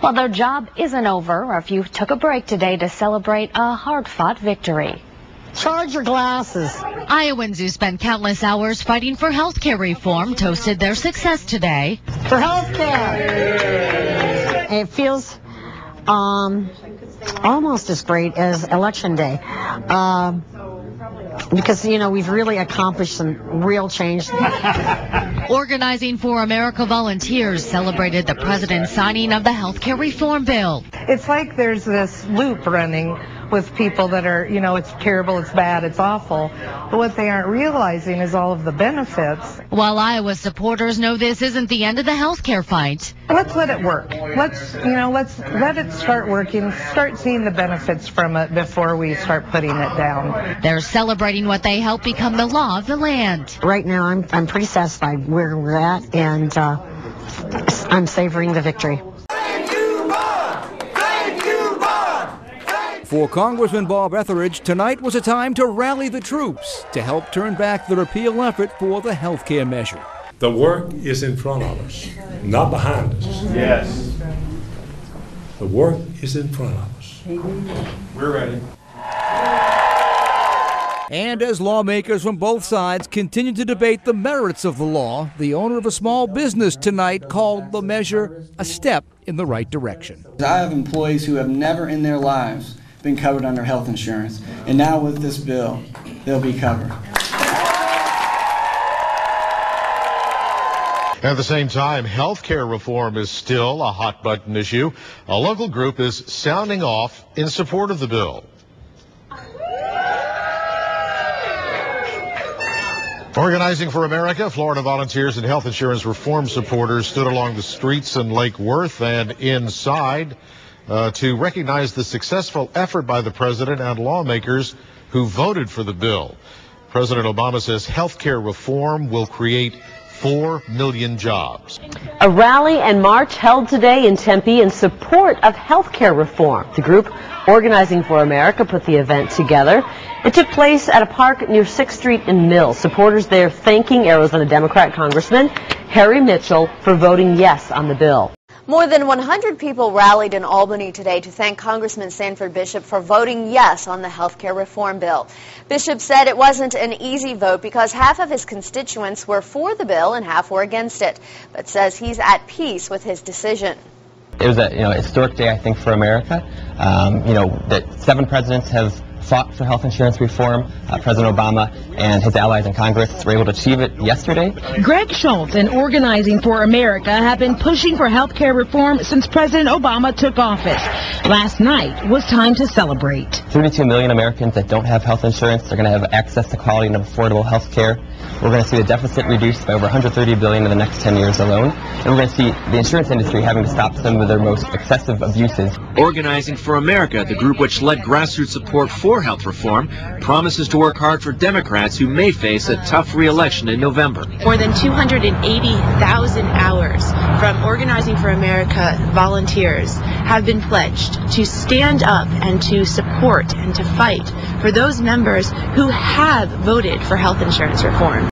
Well, their job isn't over. A few took a break today to celebrate a hard-fought victory. Charge your glasses. Iowans who spent countless hours fighting for health care reform toasted their success today. For health care. It feels almost as great as Election Day. Because, you know, we've really accomplished some real change. Organizing for America volunteers celebrated the president's signing of the health care reform bill. It's like there's this loop running with people that are, you know, it's terrible, it's bad, it's awful. But what they aren't realizing is all of the benefits. While Iowa supporters know this isn't the end of the health care fight. Let's let it work. Let's let it start working, start seeing the benefits from it before we start putting it down. They're celebrating what they helped become the law of the land. Right now, I'm pretty satisfied where we're at, and I'm savoring the victory. For Congressman Bob Etheridge, tonight was a time to rally the troops to help turn back the repeal effort for the health care measure. The work is in front of us, not behind us. Yes. The work is in front of us. We're ready. And as lawmakers from both sides continue to debate the merits of the law, the owner of a small business tonight called the measure a step in the right direction. I have employees who have never in their lives been covered under health insurance, and now with this bill, they'll be covered. At the same time, health care reform is still a hot-button issue. A local group is sounding off in support of the bill. Organizing for America, Florida volunteers and health insurance reform supporters stood along the streets in Lake Worth and inside to recognize the successful effort by the president and lawmakers who voted for the bill. President Obama says health care reform will create 4 million jobs. A rally and march held today in Tempe in support of health care reform. The group Organizing for America put the event together. It took place at a park near 6th Street in Mills. Supporters there thanking Arizona Democrat Congressman Harry Mitchell for voting yes on the bill. More than 100 people rallied in Albany today to thank Congressman Sanford Bishop for voting yes on the health care reform bill. Bishop said it wasn't an easy vote because half of his constituents were for the bill and half were against it, but says he's at peace with his decision. It was a historic day, I think, for America. That 7 presidents have fought for health insurance reform. President Obama and his allies in Congress were able to achieve it yesterday. Greg Schultz and Organizing for America have been pushing for health care reform since President Obama took office. Last night was time to celebrate. 32 million Americans that don't have health insurance are going to have access to quality and affordable health care. We're going to see the deficit reduced by over $130 billion in the next 10 years alone. And we're going to see the insurance industry having to stop some of their most excessive abuses. Organizing for America, the group which led grassroots support for health reform, promises to work hard for Democrats who may face a tough re-election in November. More than 280,000 hours from Organizing for America volunteers have been pledged to stand up and to support and to fight for those members who have voted for health insurance reform.